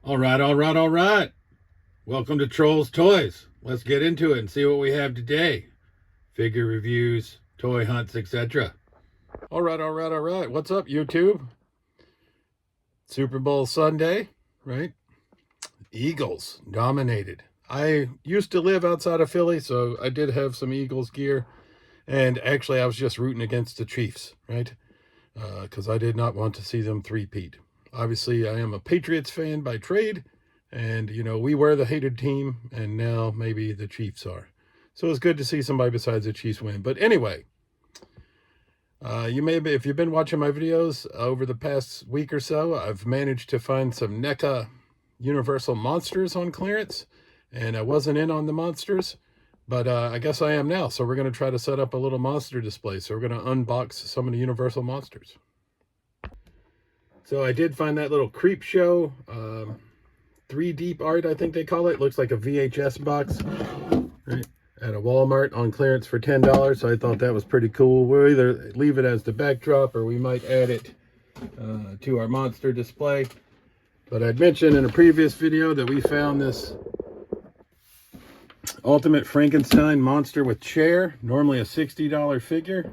All right. Welcome to Trolls Toys. Let's get into it and see what we have today. Figure reviews, toy hunts, etc. All right. What's up, YouTube? Super Bowl Sunday, right? Eagles dominated. I used to live outside of Philly, so I did have some Eagles gear. And actually, I was just rooting against the Chiefs, right? Because I did not want to see them three-peat. Obviously, I am a Patriots fan by trade. And, you know, we were the hated team, and now maybe the Chiefs are. So it's good to see somebody besides the Chiefs win. But anyway, if you've been watching my videos over the past week or so, I've managed to find some NECA Universal Monsters on clearance. And I wasn't in on the monsters, but I guess I am now. So we're going to try to set up a little monster display. So we're going to unbox some of the Universal Monsters. So I did find that little Creep Show 3 deep art, I think they call it. Looks like a VHS box, right, at a Walmart on clearance for $10. So I thought that was pretty cool. We'll either leave it as the backdrop or we might add it to our monster display. But I'd mentioned in a previous video that we found this Ultimate Frankenstein monster with chair, normally a $60 figure.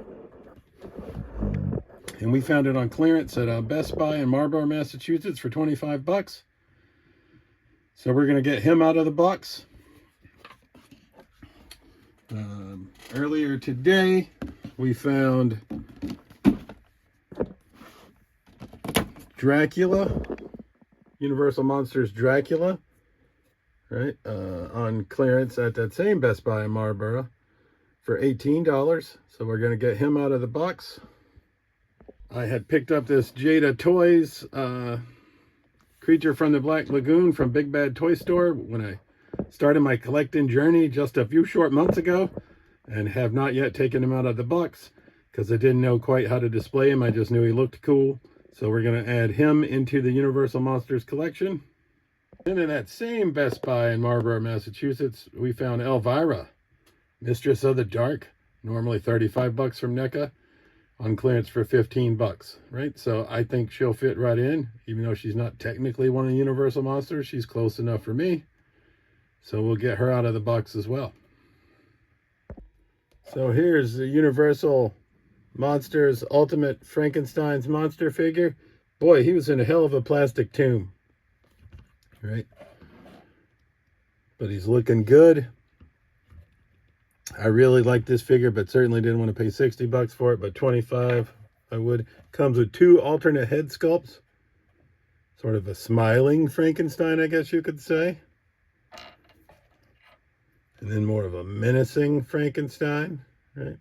And we found it on clearance at Best Buy in Marlborough, Massachusetts for 25 bucks. So we're going to get him out of the box. Earlier today, we found Dracula, Universal Monsters Dracula, right, on clearance at that same Best Buy in Marlborough for $18. So we're going to get him out of the box. I had picked up this Jada Toys Creature from the Black Lagoon from Big Bad Toy Store when I started my collecting journey just a few short months ago, and have not yet taken him out of the box because I didn't know quite how to display him. I just knew he looked cool. So we're going to add him into the Universal Monsters collection. And in that same Best Buy in Marlborough, Massachusetts, we found Elvira, Mistress of the Dark, normally 35 bucks from NECA, on clearance for 15 bucks, right? So I think she'll fit right in, even though she's not technically one of the Universal Monsters. She's close enough for me. So we'll get her out of the box as well. So here's the Universal Monsters Ultimate Frankenstein's monster figure. Boy, he was in a hell of a plastic tomb, right? But he's looking good. I really like this figure, but certainly didn't want to pay 60 bucks for it, but 25 I would. Comes with 2 alternate head sculpts. Sort of a smiling Frankenstein, I guess you could say. And then more of a menacing Frankenstein, right?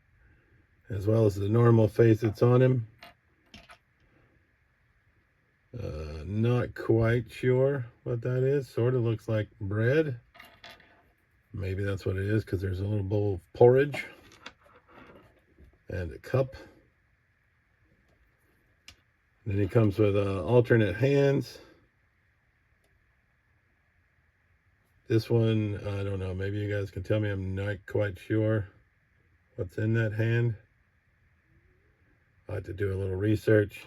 As well as the normal face that's on him. Not quite sure what that is. Sort of looks like bread. Maybe that's what it is, because there's a little bowl of porridge and a cup. Then he comes with alternate hands. This one, I don't know. Maybe you guys can tell me. I'm not quite sure what's in that hand. I have to do a little research.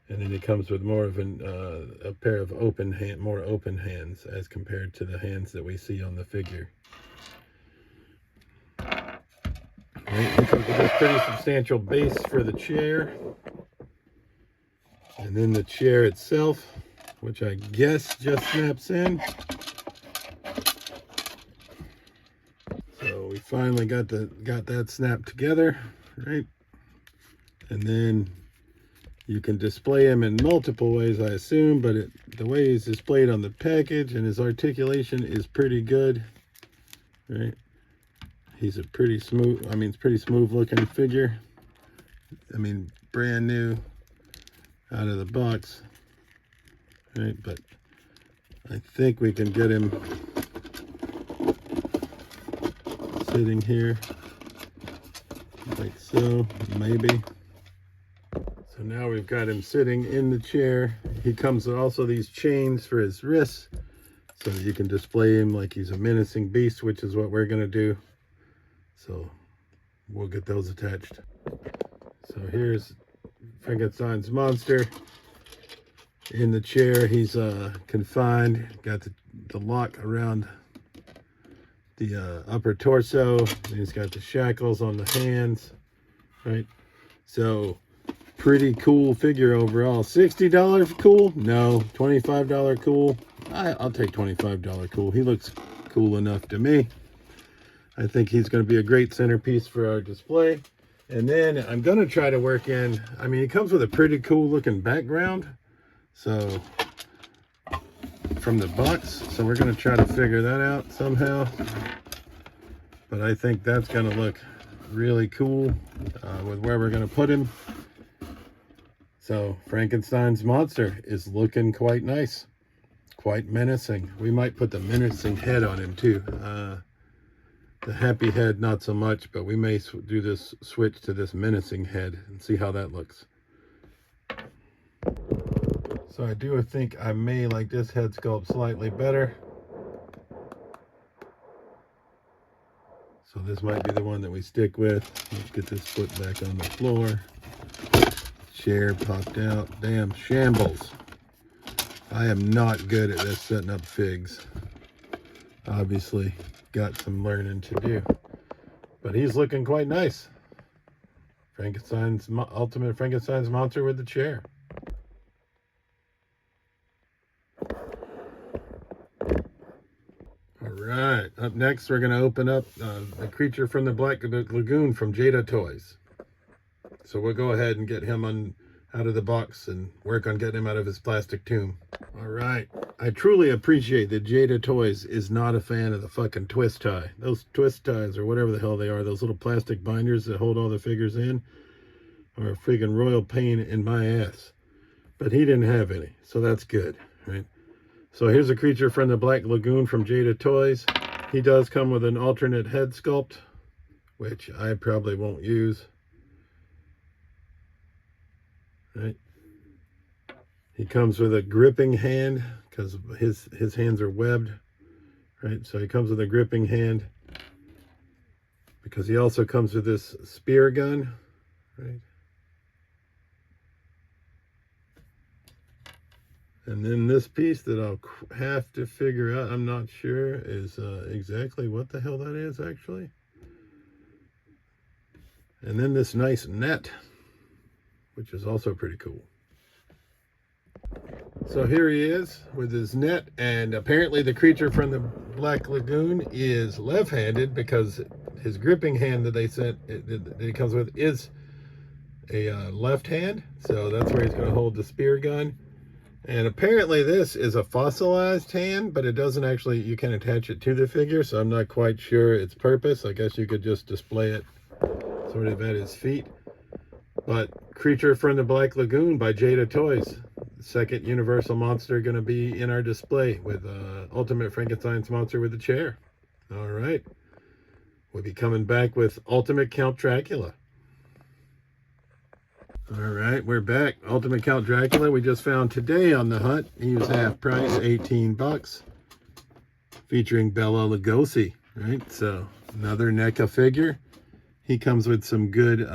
And then he comes with more of a pair of more open hands as compared to the hands that we see on the figure. Right, he comes with a pretty substantial base for the chair. And then the chair itself, which I guess just snaps in. So we finally got that snapped together, right? And then you can display him in multiple ways, I assume, but the way he's displayed on the package and his articulation is pretty good, right? He's a pretty smooth, it's pretty smooth looking figure. I mean, brand new out of the box, right? But I think we can get him sitting here like so, maybe. So now we've got him sitting in the chair. He comes with also these chains for his wrists, so that you can display him like he's a menacing beast, which is what we're going to do. So we'll get those attached. So here's Frankenstein's monster. In the chair, he's confined. Got the lock around the upper torso. He's got the shackles on the hands, right? So pretty cool figure overall. $60 cool? No. $25 cool? I'll take $25 cool. He looks cool enough to me. I think he's going to be a great centerpiece for our display. And then I'm going to try to work in, I mean, he comes with a pretty cool looking background. So from the box, so we're going to try to figure that out somehow. But I think that's going to look really cool with where we're going to put him. So Frankenstein's monster is looking quite nice, quite menacing. We might put the menacing head on him too. The happy head, not so much, but we may do this switch to this menacing head and see how that looks. So I do think I may like this head sculpt slightly better. So this might be the one that we stick with. Let's get this foot back on the floor. Chair popped out. Damn, shambles. I am not good at this setting up figs. Obviously, got some learning to do. But he's looking quite nice. Ultimate Frankenstein's monster with the chair. Alright, up next we're going to open up a creature from the Black Lagoon from Jada Toys. So we'll go ahead and get him out of the box and work on getting him out of his plastic tomb. Alright, I truly appreciate that Jada Toys is not a fan of the fucking twist tie. Those twist ties, or whatever the hell they are, those little plastic binders that hold all the figures in, are a friggin' royal pain in my ass. But he didn't have any, so that's good, right? So here's a creature from the Black Lagoon from Jada Toys. He does come with an alternate head sculpt, which I probably won't use. Right? He comes with a gripping hand because his hands are webbed. Right? So he comes with a gripping hand because he also comes with this spear gun. Right? And then this piece that I'll have to figure out, I'm not sure, is exactly what the hell that is, actually. And then this nice net, which is also pretty cool. So here he is with his net, and apparently the creature from the Black Lagoon is left-handed because his gripping hand that they sent, that he comes with, is a left hand. So that's where he's going to hold the spear gun. And apparently this is a fossilized hand, but it doesn't actually, you can attach it to the figure, so I'm not quite sure its purpose. I guess you could just display it sort of at his feet. But Creature from the Black Lagoon by Jada Toys. Second Universal monster going to be in our display with Ultimate Frankenstein's monster with the chair. All right. We'll be coming back with Ultimate Count Dracula. All right, we're back. Ultimate Count Dracula, we just found today on the hunt. He was half price, 18 bucks. Featuring Bela Lugosi, right? So, another NECA figure. He comes with some good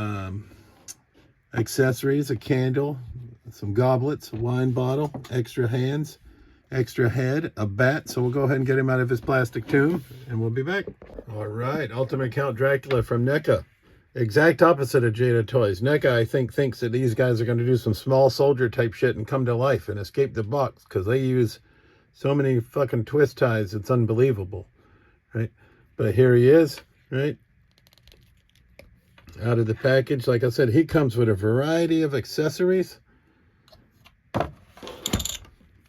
accessories, a candle, some goblets, a wine bottle, extra hands, extra head, a bat. So we'll go ahead and get him out of his plastic tomb, and we'll be back. All right, Ultimate Count Dracula from NECA. Exact opposite of Jada Toys. NECA, I think, thinks that these guys are going to do some small soldier type shit and come to life and escape the box because they use so many fucking twist ties. It's unbelievable, right? But here he is, right? Out of the package. Like I said, he comes with a variety of accessories.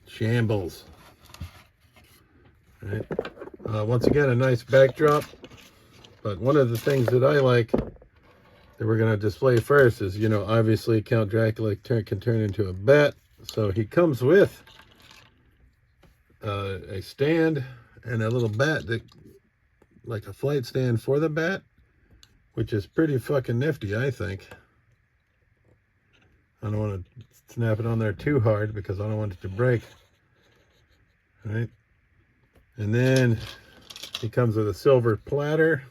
Shambles. Right? Once again, a nice backdrop. But one of the things that I like that we're going to display first is, you know, obviously Count Dracula can turn into a bat. So he comes with a stand and a little bat, that, like a flight stand for the bat, which is pretty fucking nifty, I think. I don't want to snap it on there too hard because I don't want it to break. All right. And then he comes with a silver platter.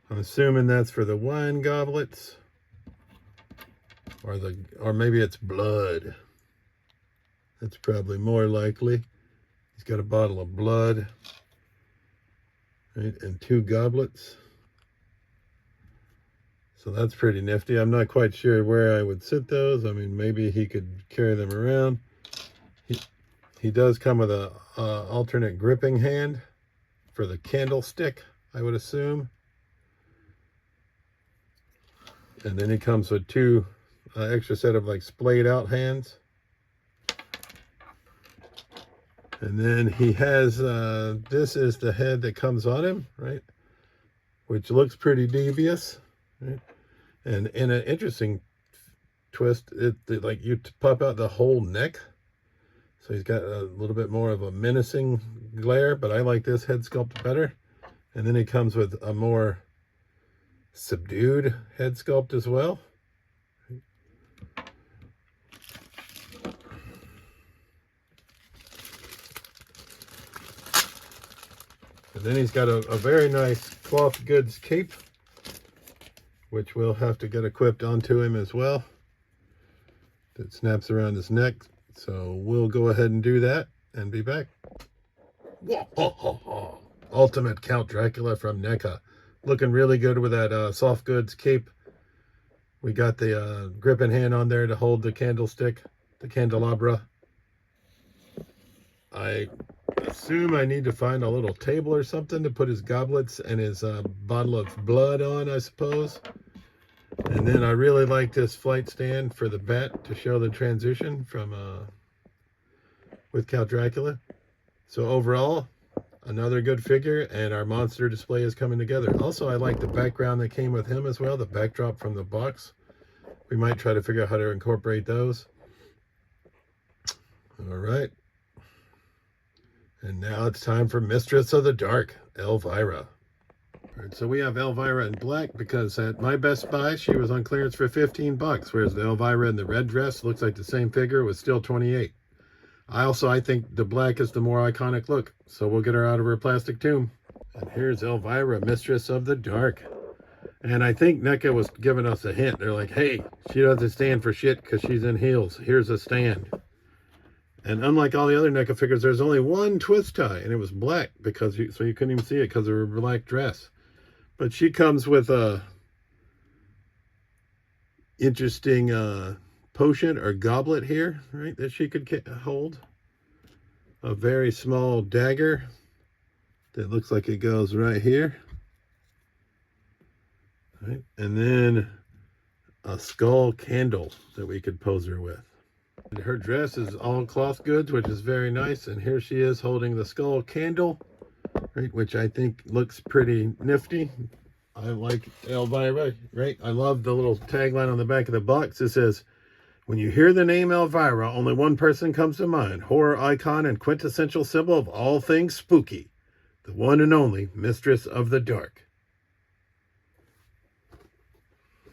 I'm assuming that's for the wine goblets, or maybe it's blood. That's probably more likely. He's got a bottle of blood, right, and 2 goblets. So that's pretty nifty. I'm not quite sure where I would sit those. I mean, maybe he could carry them around. He does come with a alternate gripping hand for the candlestick, I would assume. And then he comes with 2 extra set of like splayed out hands. And then he has, this is the head that comes on him, right? Which looks pretty devious, right? And in an interesting twist, like you pop out the whole neck. So he's got a little bit more of a menacing glare, but I like this head sculpt better. And then he comes with a more subdued head sculpt as well. And then he's got a very nice cloth goods cape, which we'll have to get equipped onto him as well. That snaps around his neck. So we'll go ahead and do that and be back. Whoa, Ultimate Count Dracula from NECA. Looking really good with that soft goods cape. We got the gripping hand on there to hold the candlestick, the candelabra. I assume I need to find a little table or something to put his goblets and his bottle of blood on, I suppose. And then I really like this flight stand for the bat to show the transition from with Count Dracula. So overall, another good figure, and our monster display is coming together. Also, I like the background that came with him as well, the backdrop from the box. We might try to figure out how to incorporate those. All right. And now it's time for Mistress of the Dark, Elvira. All right, so we have Elvira in black because at my Best Buy, she was on clearance for 15 bucks, whereas the Elvira in the red dress looks like the same figure, was still 28. I think the black is the more iconic look, so we'll get her out of her plastic tomb. And here's Elvira, Mistress of the Dark. And I think NECA was giving us a hint. They're like, hey, she doesn't stand for shit because she's in heels. Here's a stand. And unlike all the other NECA figures, there's only one twist tie, and it was black because so you couldn't even see it because of her black dress. But she comes with a interesting potion or goblet here, right, that she could hold. A very small dagger that looks like it goes right here. Right, and then a skull candle that we could pose her with. And her dress is all cloth goods, which is very nice. And here she is holding the skull candle, right, which I think looks pretty nifty. I like Elvira, right? I love the little tagline on the back of the box. It says, when you hear the name Elvira, only one person comes to mind. Horror icon and quintessential symbol of all things spooky. The one and only Mistress of the Dark.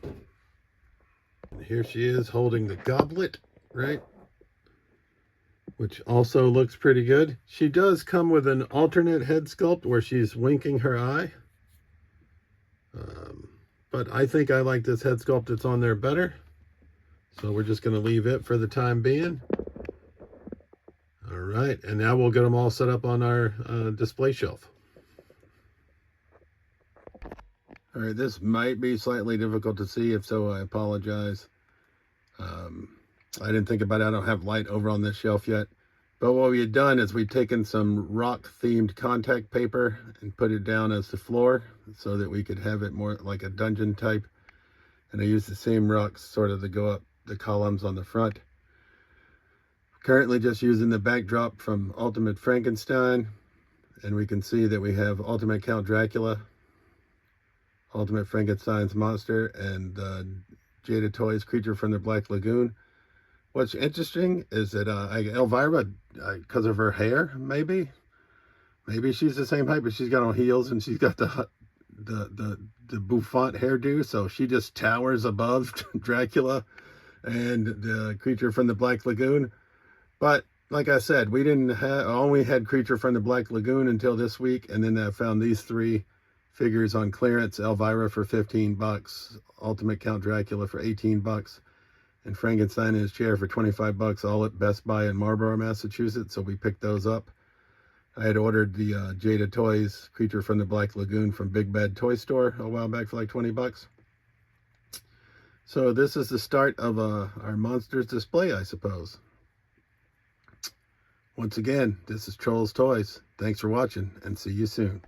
And here she is holding the goblet, right? Which also looks pretty good. She does come with an alternate head sculpt where she's winking her eye. But I think I like this head sculpt that's on there better. So we're just going to leave it for the time being. All right, and now we'll get them all set up on our display shelf. All right, this might be slightly difficult to see. If so, I apologize. I didn't think about it. I don't have light over on this shelf yet. But what we had done is we'd taken some rock-themed contact paper and put it down as the floor so that we could have it more like a dungeon type. And I used the same rocks sort of to go up the columns on the front. Currently just using the backdrop from Ultimate Frankenstein. And we can see that we have Ultimate Count Dracula, Ultimate Frankenstein's monster, and Jada Toys Creature from the Black Lagoon. What's interesting is that Elvira, because of her hair, maybe she's the same height, but she's got on heels and she's got the bouffant hairdo, so she just towers above Dracula and the Creature from the Black Lagoon. But like I said, we only had Creature from the Black Lagoon until this week, and then I found these 3 figures on clearance. Elvira for 15 bucks, Ultimate Count Dracula for 18 bucks. and Frankenstein in his chair for 25 bucks, all at Best Buy in Marlborough, Massachusetts. So we picked those up. I had ordered the Jada Toys Creature from the Black Lagoon from Big Bad Toy Store a while back for like 20 bucks. So this is the start of our Monsters display, I suppose. Once again, this is Trolls Toys. Thanks for watching, and see you soon.